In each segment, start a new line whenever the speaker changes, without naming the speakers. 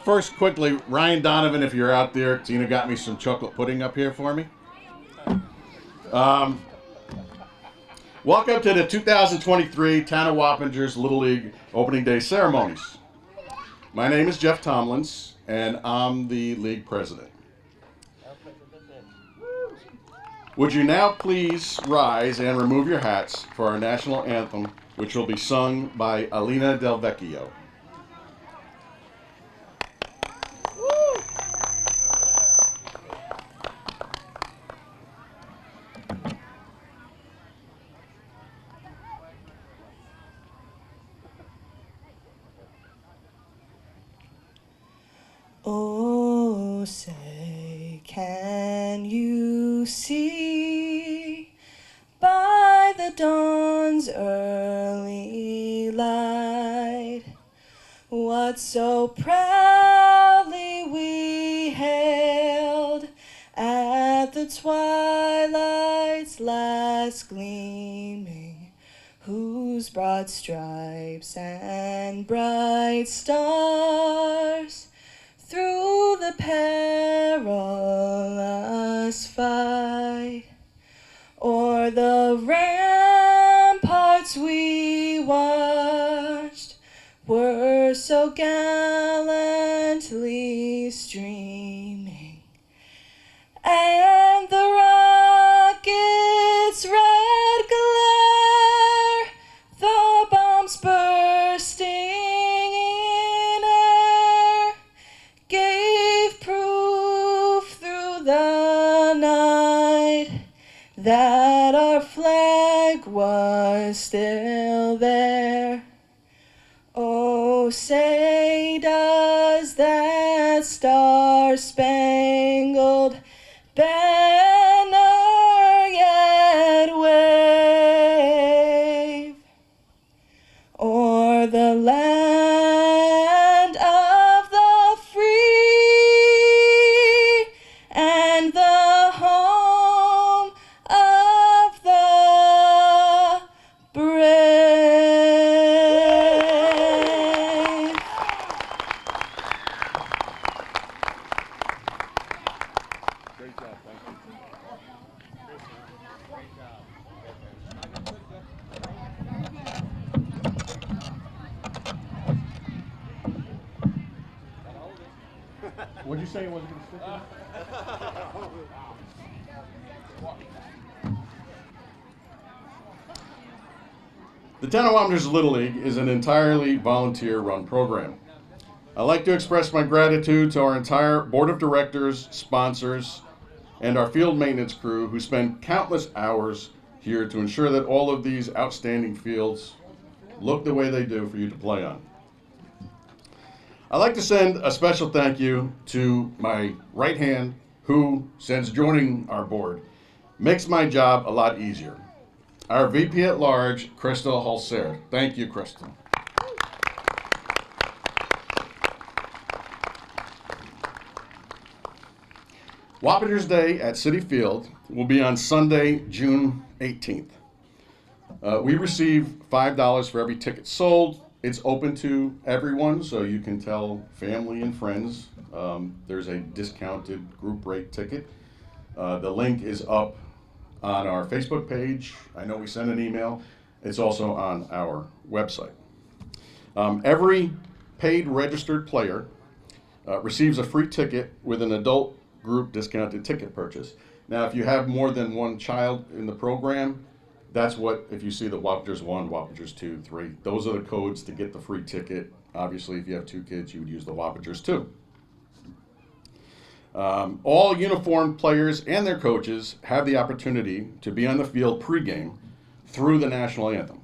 First, quickly, Ryan Donovan, if you're out there, Tina got me some chocolate pudding up here for me. Um, Welcome to the 2023 Town of Wappingers Little League Opening Day ceremonies. My name is Jeff Tomlins, and I'm the league president. Would you now please rise and remove your hats for our national anthem, which will be sung by Alina Del Vecchio.
Oh, say, can you see by the dawn's early light what so proudly we hailed at the twilight's last gleaming, whose broad stripes and bright stars through the perilous fight o'er the ramparts we watched were so gallantly streaming, and the rocket's red glare, the bombs bursting in air, gave proof through the night that our flag was still there. Oh, say, does that star-spangled banner yet wave o'er the land of the free and the home of the brave?
Great job, thank you. What'd you say it wasn't going to stick in? The Town of Wappingers Little League is an entirely volunteer-run program. I'd like to express my gratitude to our entire board of directors, sponsors, and our field maintenance crew who spend countless hours here to ensure that all of these outstanding fields look the way they do for you to play on. I'd like to send a special thank you to my right hand, who, since joining our board, makes my job a lot easier. Our VP at large, Crystal Hulser. Thank you, Crystal. Wappingers Day at Citi Field will be on Sunday, June 18th. We receive $5 for every ticket sold. It's open to everyone, so you can tell family and friends. There's a discounted group rate ticket. The link is up on our Facebook page. I know we sent an email. It's also on our website. Every paid registered player receives a free ticket with an adult group discounted ticket purchase. Now, if you have more than one child in the program, that's what, if you see the Wappingers 1, Wappingers 2, 3, those are the codes to get the free ticket. Obviously, if you have 2 kids, you would use the Wappingers 2. All uniformed players and their coaches have the opportunity to be on the field pregame through the national anthem.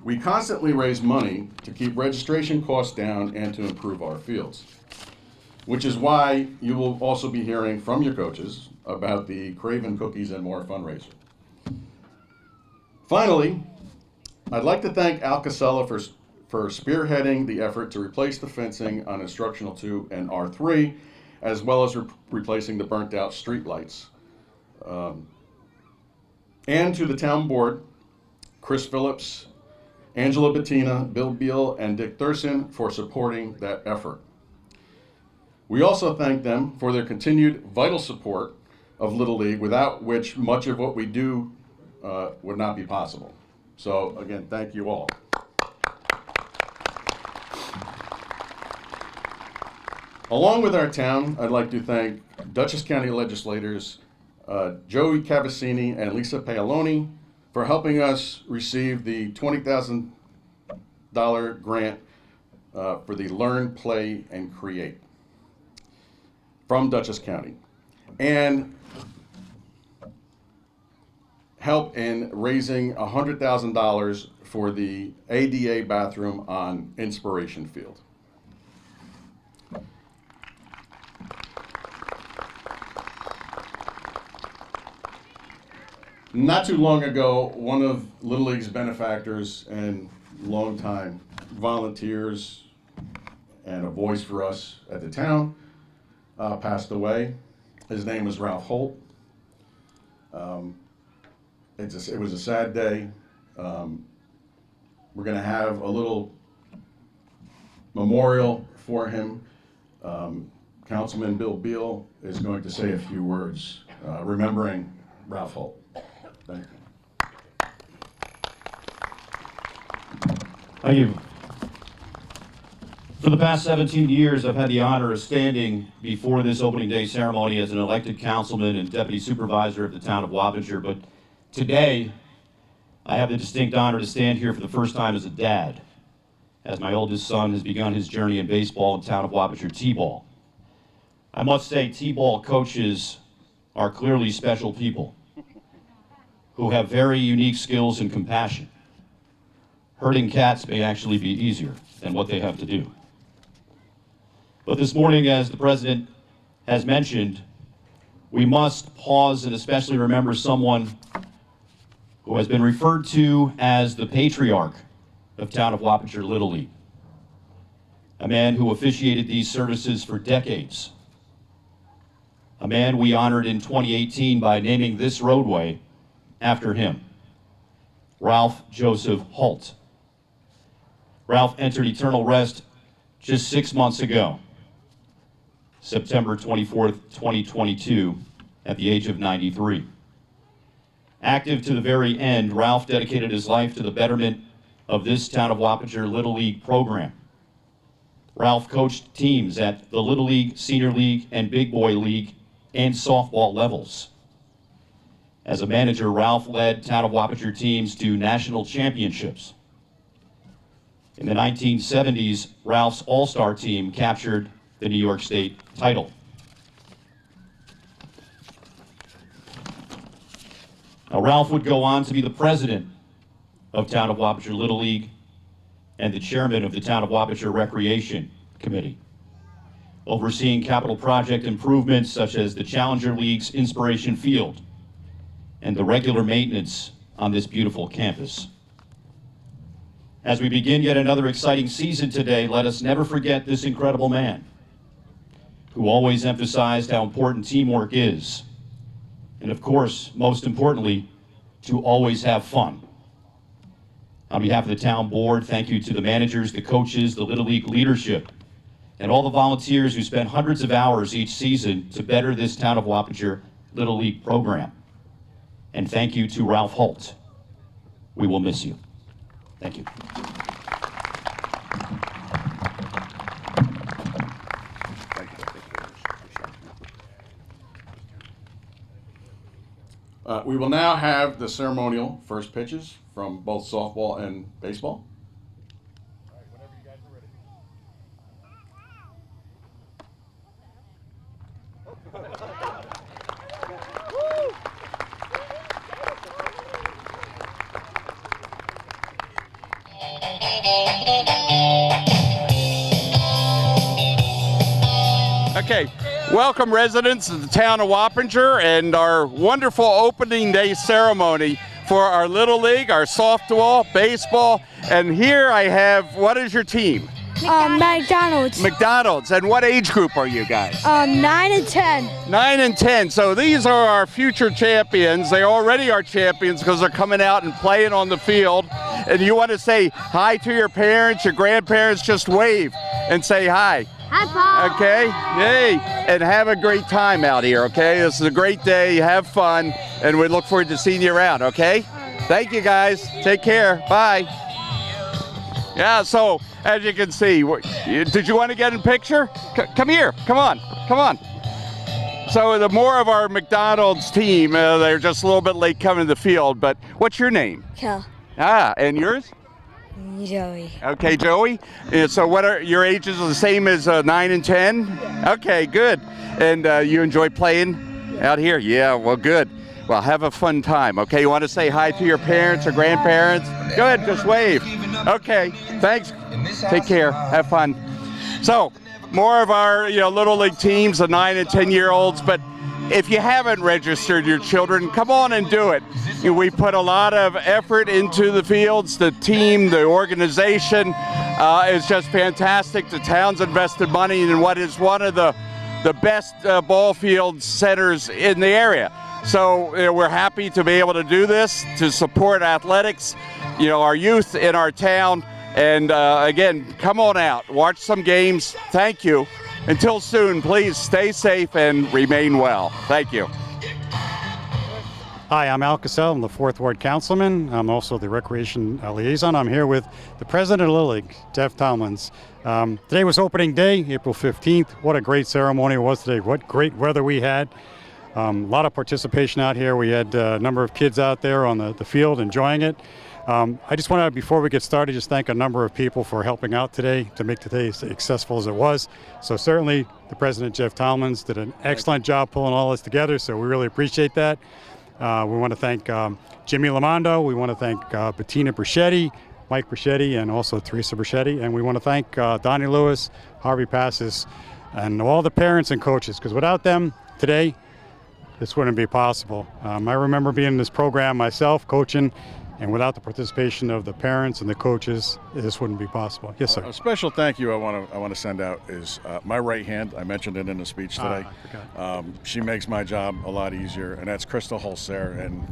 We constantly raise money to keep registration costs down and to improve our fields, which is why you will also be hearing from your coaches about the Craven Cookies and More fundraiser. Finally, I'd like to thank Al Casella for spearheading the effort to replace the fencing on Instructional 2 and R3, as well as replacing the burnt out street lights. And to the town board, Chris Phillips, Angela Bettina, Bill Beal, and Dick Thurston for supporting that effort. We also thank them for their continued vital support of Little League, without which much of what we do would not be possible. So again, thank you all. Along with our town, I'd like to thank Dutchess County legislators Joey Cavassini and Lisa Paoloni for helping us receive the $20,000 grant for the Learn, Play, and Create from Dutchess County, and help in raising $100,000 for the ADA bathroom on Inspiration Field. Not too long ago, one of Little League's benefactors and longtime volunteers and a voice for us at the town passed away. His name was Ralph Holt. It was a sad day. We're going to have a little memorial for him. Councilman Bill Beal is going to say a few words remembering Ralph Holt. Thank you.
Thank you. For the past 17 years, I've had the honor of standing before this opening day ceremony as an elected councilman and deputy supervisor of the town of Wappinger, but today I have the distinct honor to stand here for the first time as a dad, as my oldest son has begun his journey in baseball in town of Wappinger T-ball. I must say, T-ball coaches are clearly special people who have very unique skills and compassion. Herding cats may actually be easier than what they have to do. But this morning, as the president has mentioned, we must pause and especially remember someone who has been referred to as the patriarch of town of Wappinger Little League, a man who officiated these services for decades, a man we honored in 2018 by naming this roadway after him, Ralph Joseph Holt. Ralph entered eternal rest just 6 months ago, September 24th, 2022, at the age of 93. Active to the very end, Ralph dedicated his life to the betterment of this town of Wappinger Little League program. Ralph coached teams at the Little League, Senior League, and Big Boy League and softball levels. As a manager, Ralph led town of Wappinger teams to national championships. In the 1970s, Ralph's all-star team captured the New York State title. Now, Ralph would go on to be the president of town of Wappinger Little League and the chairman of the town of Wappinger Recreation Committee, overseeing capital project improvements such as the Challenger League's Inspiration Field and the regular maintenance on this beautiful campus. As we begin yet another exciting season today, let us never forget this incredible man who always emphasized how important teamwork is, and of course, most importantly, to always have fun. On behalf of the town board, thank you to the managers, the coaches, the Little League leadership, and all the volunteers who spend hundreds of hours each season to better this town of Wappinger Little League program. And thank you to Ralph Holt. We will miss you. Thank you.
We will now have the ceremonial first pitches from both softball and baseball.
All right, whenever you guys are ready. Okay, welcome residents of the town of Wappinger and our wonderful opening day ceremony for our Little League, our softball, baseball, and here I have, what is your team?
McDonald's.
McDonald's. And what age group are you guys?
9 and 10.
9 and 10. So these are our future champions. They already are champions because they're coming out and playing on the field. And you want to say hi to your parents, your grandparents, just wave and say hi.
Hi, Paul.
Okay? Yay. And have a great time out here, okay? This is a great day. Have fun. And we look forward to seeing you around, okay? Thank you, guys. Take care. Bye. Yeah, so as you can see, did you want to get in a picture? Come here. Come on. Come on. So the more of our McDonald's team, they're just a little bit late coming to the field, but what's your name?
Kel.
Ah, and yours?
Joey.
Okay, Joey. So what are your ages? The same as 9 and 10? Okay, good. And you enjoy playing out here? Yeah, well, good. Well, have a fun time, okay? You want to say hi to your parents or grandparents? Go ahead, just wave. Okay, thanks. Take care. Have fun. So, more of our Little League teams, the 9 and 10-year-olds, but if you haven't registered your children, come on and do it. We put a lot of effort into the fields. The team, the organization is just fantastic. The town's invested money in what is one of the best ball field centers in the area. So we're happy to be able to do this, to support athletics, our youth in our town. And again, come on out, watch some games. Thank you. Until soon, please stay safe and remain well. Thank you.
Hi, I'm Al Cassell. I'm the 4th Ward Councilman. I'm also the Recreation Liaison. I'm here with the President of Little League, Jeff Tomlins. Today was opening day, April 15th. What a great ceremony it was today. What great weather we had. A lot of participation out here. We had a number of kids out there on the field enjoying it. I just want to, before we get started, just thank a number of people for helping out today to make today as successful as it was. So certainly the President, Jeff Tomlins, did an excellent job pulling all this together, so we really appreciate that. We want to thank Jimmy Lamondo. We want to thank Bettina Bruschetti, Mike Bruschetti, and also Teresa Bruschetti. And we want to thank Donnie Lewis, Harvey Passes, and all the parents and coaches, because without them today, this wouldn't be possible. I remember being in this program myself, coaching, and without the participation of the parents and the coaches, this wouldn't be possible. Yes, sir.
A special thank you I want to send out is my right hand. I mentioned it in the speech today.
I forgot.
She makes my job a lot easier, and that's Crystal Holzer. And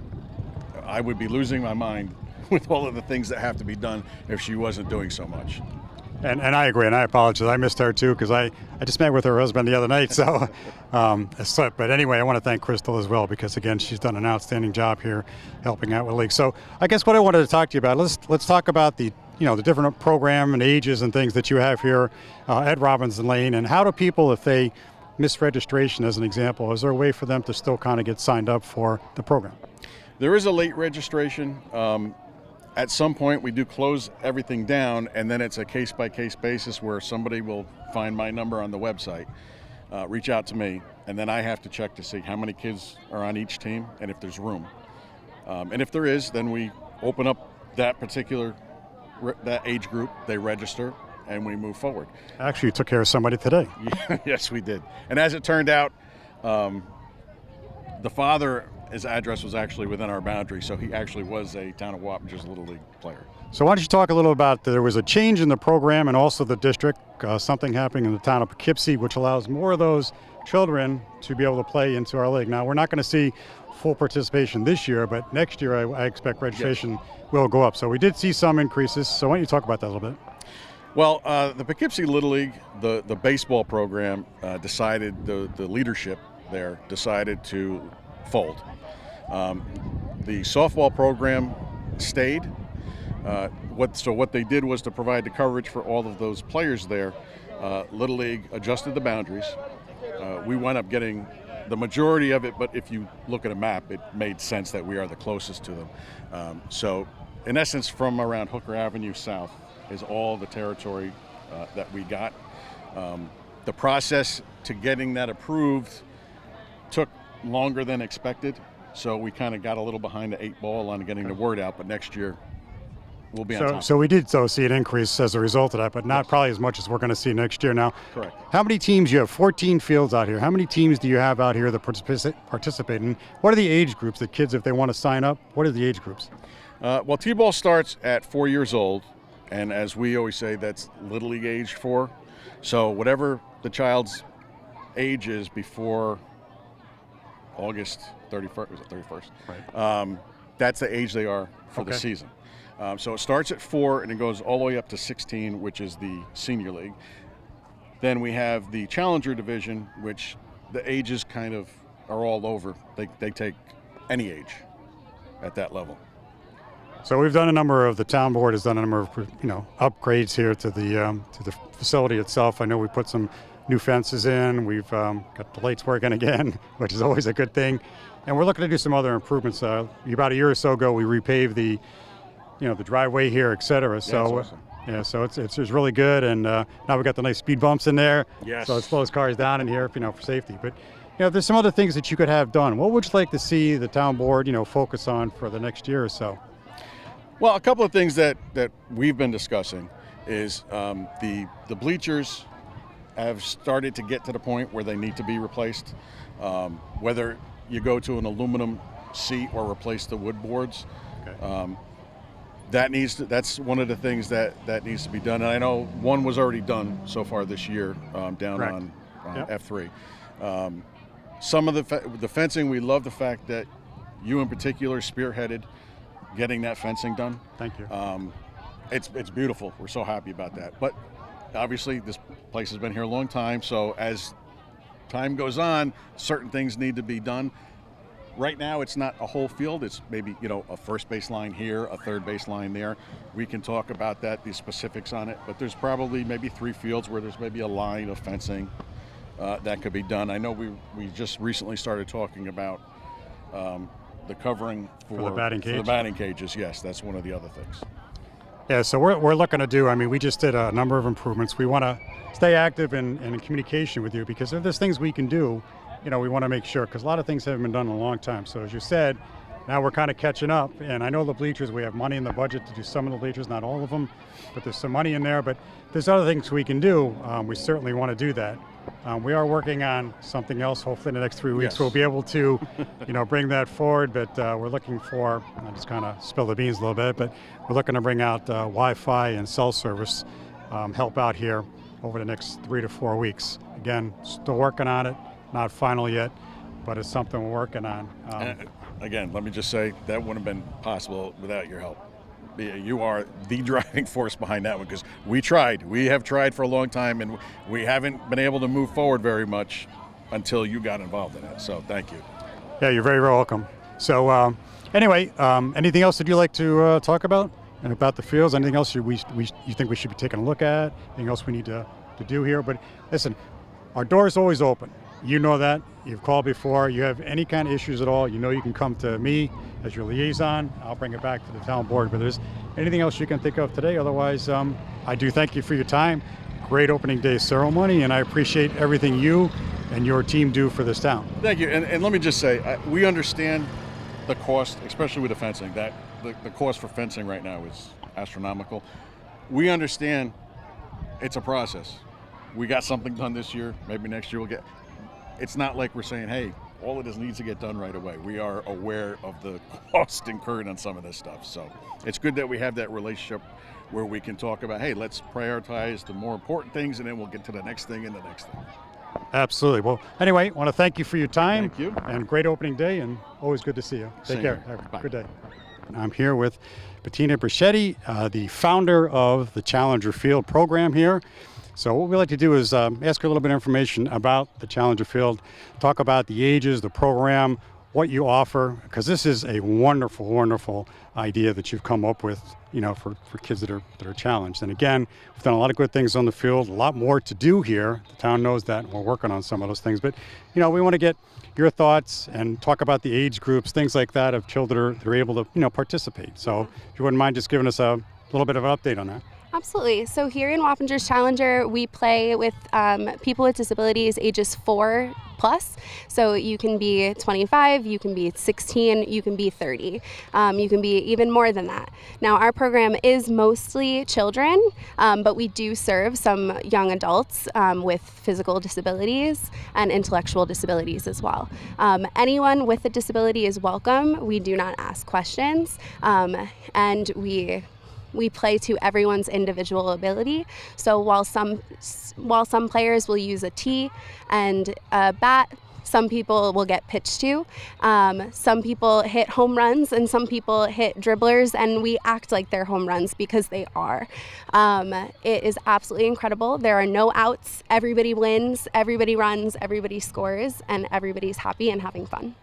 I would be losing my mind with all of the things that have to be done if she wasn't doing so much.
And I agree, and I apologize. I missed her too because I just met with her husband the other night, so I slipped. But anyway, I want to thank Crystal as well because again, she's done an outstanding job here, helping out with the league. So I guess what I wanted to talk to you about, let's talk about the the different program and ages and things that you have here at Robinson Lane, and how do people, if they miss registration as an example, is there a way for them to still kind of get signed up for the program?
There is a late registration. At some point, we do close everything down, and then it's a case-by-case basis where somebody will find my number on the website, reach out to me, and then I have to check to see how many kids are on each team and if there's room. And if there is, then we open up that particular that age group, they register, and we move forward.
Actually, you took care of somebody today.
Yes, we did. And as it turned out, the father, his address was actually within our boundary, so he actually was a Town of Wappinger's Little League player.
So why don't you talk a little about there was a change in the program and also the district, something happening in the town of Poughkeepsie, which allows more of those children to be able to play into our league. Now, we're not going to see full participation this year, but next year I expect registration will go up. So we did see some increases. So why don't you talk about that a little bit?
Well, the Poughkeepsie Little League, the baseball program decided, the leadership there decided to fold. The softball program stayed. What they did was to provide the coverage for all of those players there. Little League adjusted the boundaries. We wound up getting the majority of it, but if you look at a map, it made sense that we are the closest to them. So, in essence, from around Hooker Avenue south is all the territory that we got. The process to getting that approved took longer than expected. So we kind of got a little behind the 8 ball on getting the word out, but next year we'll be on top.
So we did see an increase as a result of that, but not probably as much as we're going to see next year. Now,
correct.
How many teams? You have 14 fields out here. How many teams do you have out here that participate in? What are the age groups, the kids, if they want to sign up? What are the age groups?
Well, T-ball starts at 4 years old, And as we always say, that's Little League age 4. So whatever the child's age is before August 31st, was it 31st?
Right.
That's the age they are for the
Okay.
season. So it starts at 4 and it goes all the way up to 16, which is the senior league. Then we have the Challenger division, which the ages kind of are all over. They take any age at that level.
So we've done the town board has done a number of, upgrades here to the facility itself. I know we put some new fences in. We've got the lights working again, which is always a good thing. And we're looking to do some other improvements. About a year or so ago, we repaved the driveway here, et cetera. So,
awesome.
yeah, so it's really good. And now we've got the nice speed bumps in there.
Yes.
So it slows cars down in here, for safety. But, there's some other things that you could have done. What would you like to see the town board, focus on for the next year or so?
Well, a couple of things that we've been discussing is the bleachers have started to get to the point where they need to be replaced. Whether you go to an aluminum seat or replace the wood boards,
Okay.
that's one of the things that needs to be done. And I know one was already done so far this year down
Correct.
on
Yep.
F3. Some of the fencing, we love the fact that you in particular spearheaded getting that fencing done.
Thank you.
It's beautiful. We're so happy about that. But obviously, this place has been here a long time. So as time goes on, certain things need to be done. Right now, it's not a whole field. It's maybe a first baseline here, a third baseline there. We can talk about that, the specifics on it. But there's probably maybe 3 fields where there's maybe a line of fencing that could be done. I know we just recently started talking about the covering for
the batting
for the
cage?
batting cages. Yes, that's one of the other things.
Yeah, so we're looking to do, we just did a number of improvements. We want to stay active and in communication with you because if there's things we can do, we want to make sure, because a lot of things haven't been done in a long time. So as you said, now we're kind of catching up. And I know the bleachers, we have money in the budget to do some of the bleachers, not all of them, but there's some money in there. But there's other things we can do. We certainly want to do that. We are working on something else. Hopefully in the next 3 weeks,
Yes.
we'll be able to, bring that forward. But we're looking for, I'll just kind of spill the beans a little bit, but we're looking to bring out Wi-Fi and cell service help out here over the next 3 to 4 weeks. Again, still working on it, not final yet, but it's something we're working on.
And again, let me just say that wouldn't have been possible without your help. You are the driving force behind that one because we tried. We have tried for a long time, and we haven't been able to move forward very much until you got involved in it. So thank you.
Yeah, you're very, very welcome. So anyway, anything else that you'd like to talk about and about the fields? Anything else you think we should be taking a look at? Anything else we need to do here? But listen, our door is always open. You know that. You've called before. You have any kind of issues at all, you can come to me as your liaison. I'll bring it back to the town board. But there's anything else you can think of today? Otherwise, I do thank you for your time. Great opening day ceremony, and I appreciate everything you and your team do for this town.
Thank you. And let me just say, we understand the cost, especially with the fencing, that the cost for fencing right now is astronomical. We understand it's a process. We got something done this year. Maybe next year we'll get. It's not like we're saying, hey, all of this needs to get done right away. We are aware of the cost incurred on some of this stuff. So it's good that we have that relationship where we can talk about, hey, let's prioritize the more important things, and then we'll get to the next thing and the next thing.
Absolutely. Well, anyway, I want to thank you for your time.
Thank you.
And great opening day, and always good to see you. Take
Same
care.
here.
Have a
Bye.
good day. I'm here with Bettina Brichetti, the founder of the Challenger Field program here. So what we like to do is ask her a little bit of information about the Challenger Field, talk about the ages, the program, what you offer, because this is a wonderful, wonderful idea that you've come up with, for kids that are challenged. And again, we've done a lot of good things on the field, a lot more to do here. The town knows that, and we're working on some of those things. But, we want to get your thoughts and talk about the age groups, things like that, of children that are able to, participate. So if you wouldn't mind just giving us a little bit of an update on that.
Absolutely. So here in Wappinger's Challenger, we play with people with disabilities ages 4 plus. So you can be 25, you can be 16, you can be 30, you can be even more than that. Now our program is mostly children, but we do serve some young adults with physical disabilities and intellectual disabilities as well. Anyone with a disability is welcome. We do not ask questions, and we we play to everyone's individual ability. So while some players will use a tee and a bat, some people will get pitched to. Some people hit home runs and some people hit dribblers, and we act like they're home runs because they are. It is absolutely incredible. There are no outs. Everybody wins, everybody runs, everybody scores, and everybody's happy and having fun.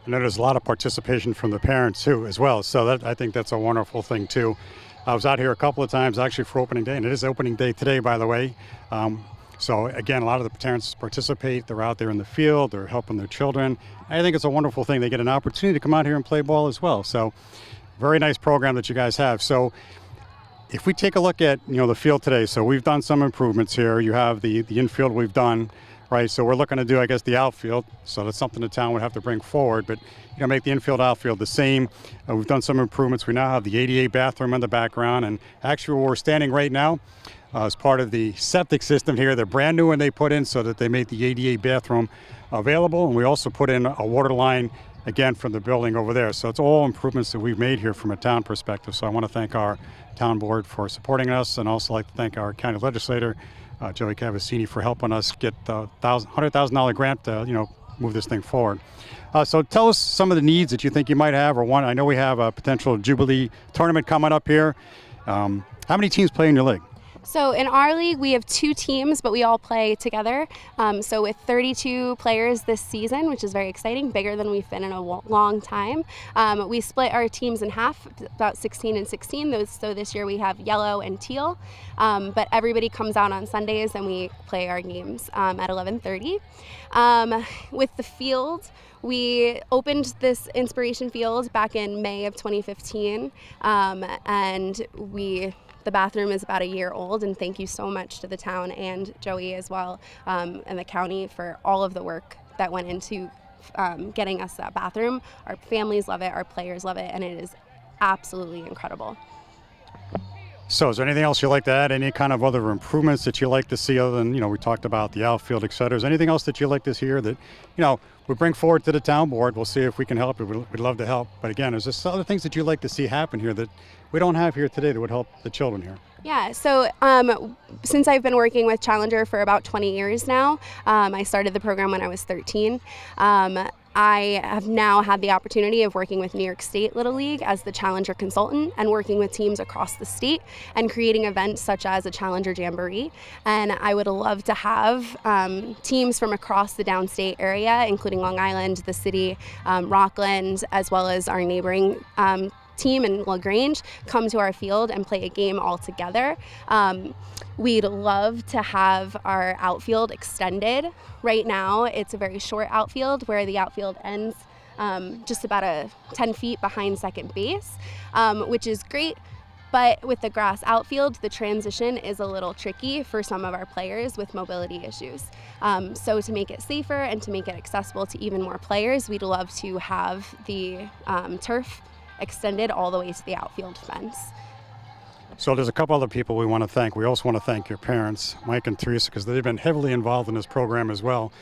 I know there's a lot of participation from the parents too as well, so I think that's a wonderful thing too. I was out here a couple of times actually for opening day, and it is opening day today, by the way. So again, a lot of the parents participate. They're out there in the field. They're helping their children. I think it's a wonderful thing. They get an opportunity to come out here and play ball as well. So very nice program that you guys have. So if we take a look at the field today, so we've done some improvements here. You have the infield we've done, right? So we're looking to do, I guess, the outfield. So that's something the town would have to bring forward. But make the infield outfield the same. We've done some improvements. We now have the ADA bathroom in the background, and actually where we're standing right now. As part of the septic system here, they're brand new and they put in so that they made the ADA bathroom available. And we also put in a water line, again, from the building over there. So it's all improvements that we've made here from a town perspective. So I want to thank our town board for supporting us, and also like to thank our county legislator, Joey Cavassini, for helping us get the $100,000 grant to move this thing forward. So tell us some of the needs that you think you might have, or one. I know we have a potential Jubilee tournament coming up here. How many teams play in your league?
So in our league, we have 2 teams, but we all play together. So with 32 players this season, which is very exciting, bigger than we've been in a long time. We split our teams in half, about 16 and 16. So this year we have yellow and teal. But everybody comes out on Sundays and we play our games at 11:30. With the field, we opened this Inspiration Field back in May of 2015, and the bathroom is about a year old, and thank you so much to the town and Joey as well, and the county for all of the work that went into getting us that bathroom. Our families love it, our players love it, and it is absolutely incredible.
So is there anything else you'd like to add? Any kind of other improvements that you like to see other than, we talked about the outfield, et cetera. Is there anything else that you'd like to hear that, we bring forward to the town board? We'll see if we can help. We'd love to help. But again, is there other things that you'd like to see happen here that we don't have here today that would help the children here?
Yeah, so since I've been working with Challenger for about 20 years now, I started the program when I was 13. I have now had the opportunity of working with New York State Little League as the Challenger consultant and working with teams across the state and creating events such as a Challenger Jamboree. And I would love to have teams from across the downstate area, including Long Island, the city, Rockland, as well as our neighboring team in LaGrange, come to our field and play a game all together. We'd love to have our outfield extended. Right now, it's a very short outfield where the outfield ends just about 10 feet behind second base, which is great. But with the grass outfield, the transition is a little tricky for some of our players with mobility issues. So to make it safer and to make it accessible to even more players, we'd love to have the turf extended all the way to the outfield fence.
So there's a couple other people we want to thank. We also want to thank your parents, Mike and Teresa, because they've been heavily involved in this program as well.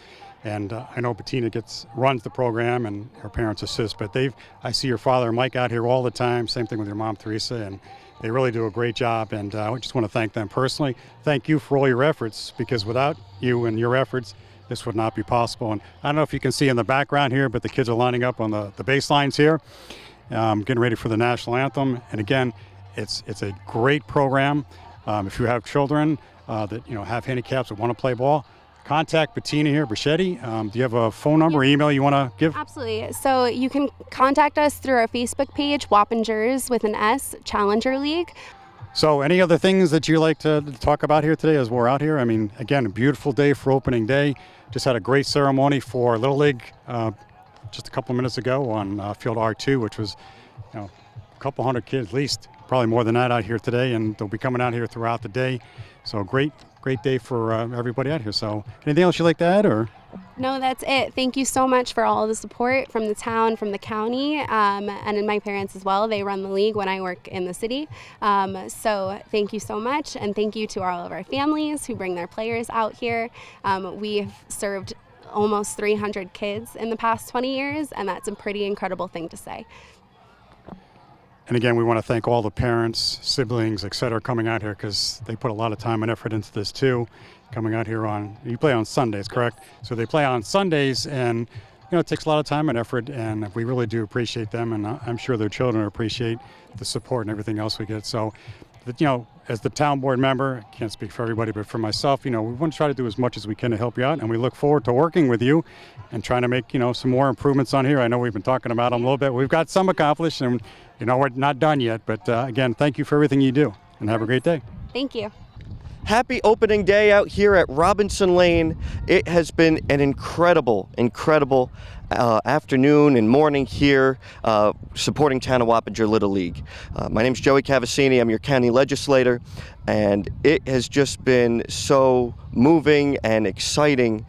And I know Bettina runs the program and her parents assist, but I see your father, Mike, out here all the time. Same thing with your mom, Teresa, and they really do a great job. And I just want to thank them personally. Thank you for all your efforts, because without you and your efforts, this would not be possible. And I don't know if you can see in the background here, but the kids are lining up on the baselines here. Getting ready for the national anthem. And again, it's a great program. If you have children that have handicaps that want to play ball, contact Bettina here, Brichetti. Do you have a phone number or email you want to give?
Absolutely. So you can contact us through our Facebook page, Wappingers with an S, Challenger League.
So any other things that you like to talk about here today as we're out here? I mean, again, a beautiful day for opening day. Just had a great ceremony for Little League just a couple of minutes ago on field R2, which was a couple hundred kids, at least, probably more than that out here today, and they'll be coming out here throughout the day. So great day for everybody out here. So anything else you'd like to add, or?
No, that's it. Thank you so much for all the support from the town, from the county, and my parents as well. They run the league when I work in the city. So thank you so much, and thank you to all of our families who bring their players out here. We've served almost 300 kids in the past 20 years, and that's a pretty incredible thing to say.
And again, we want to thank all the parents, siblings, et cetera, coming out here because they put a lot of time and effort into this too. Coming out here you play on Sundays, correct? So they play on Sundays, and it takes a lot of time and effort, and we really do appreciate them, and I'm sure their children appreciate the support and everything else we get. So, as the town board member, I can't speak for everybody, but for myself, we want to try to do as much as we can to help you out, and we look forward to working with you and trying to make, some more improvements on here. I know we've been talking about them a little bit. We've got some accomplished, and, we're not done yet, but again, thank you for everything you do, and have a great day.
Thank you.
Happy opening day out here at Robinson Lane. It has been an incredible afternoon and morning here supporting Town of Wappinger Little League. My name's Joey Cavassini. I'm your county legislator, and it has just been so moving and exciting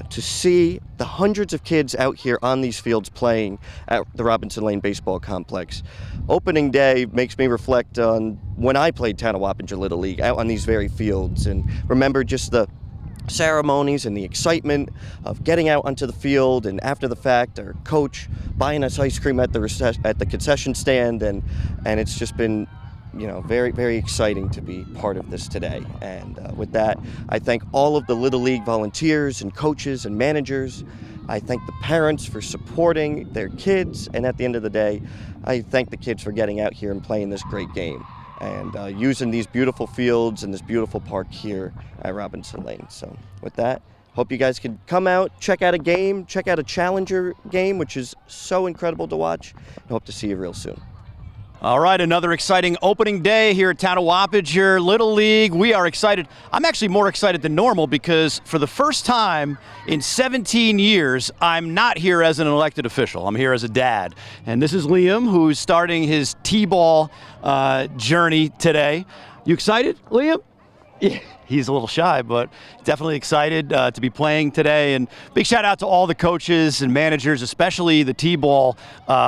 to see the hundreds of kids out here on these fields playing at the Robinson Lane Baseball Complex. Opening day makes me reflect on when I played Town of Wappinger Little League out on these very fields, and remember just the ceremonies and the excitement of getting out onto the field, and after the fact our coach buying us ice cream at the concession stand, and it's just been very, very exciting to be part of this today. And with that, I thank all of the Little League volunteers and coaches and managers. I thank the parents for supporting their kids, and at the end of the day, I thank the kids for getting out here and playing this great game and using these beautiful fields and this beautiful park here at Robinson Lane. So with that, hope you guys can come out, check out a game, check out a Challenger game, which is so incredible to watch, and hope to see you real soon.
All right, another exciting opening day here at Town of Wappinger Little League. We are excited. I'm actually more excited than normal because for the first time in 17 years, I'm not here as an elected official. I'm here as a dad. And this is Liam, who's starting his T-ball journey today. You excited, Liam? Yeah. He's a little shy, but definitely excited to be playing today. And big shout out to all the coaches and managers, especially the T-ball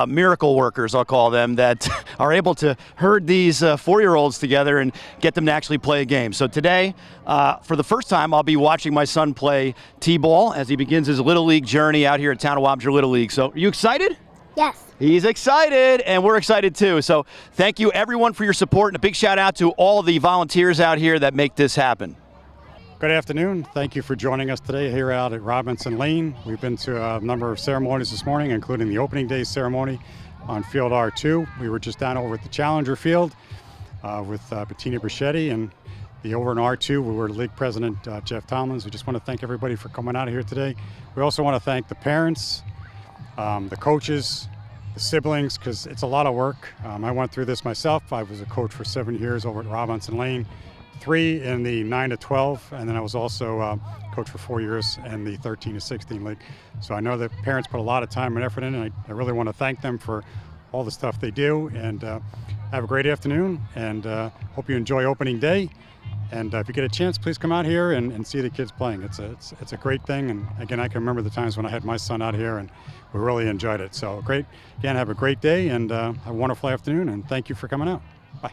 miracle workers, I'll call them, that are able to herd these 4-year-olds together and get them to actually play a game. So today, for the first time, I'll be watching my son play T-ball as he begins his Little League journey out here at Town of Wappinger Little League. So are you excited?
Yes.
He's excited, and we're excited too. So thank you everyone for your support, and a big shout out to all the volunteers out here that make this happen.
Good afternoon. Thank you for joining us today here out at Robinson Lane. We've been to a number of ceremonies this morning, including the opening day ceremony on Field R2. We were just down over at the Challenger Field with Bettina Brichetti, and over in R2, we were League President Jeff Tomlins. We just want to thank everybody for coming out here today. We also want to thank the parents, the coaches, the siblings, because it's a lot of work. I went through this myself. I was a coach for 7 years over at Robinson Lane, 3 in the 9 to 12, and then I was also coach for 4 years in the 13 to 16 league. So I know that parents put a lot of time and effort in, and I really want to thank them for all the stuff they do. And have a great afternoon, and hope you enjoy opening day. And if you get a chance, please come out here and see the kids playing. It's a great thing. And again, I can remember the times when I had my son out here, and we really enjoyed it. So great. Again, have a great day, and have a wonderful afternoon. And thank you for coming out. Bye.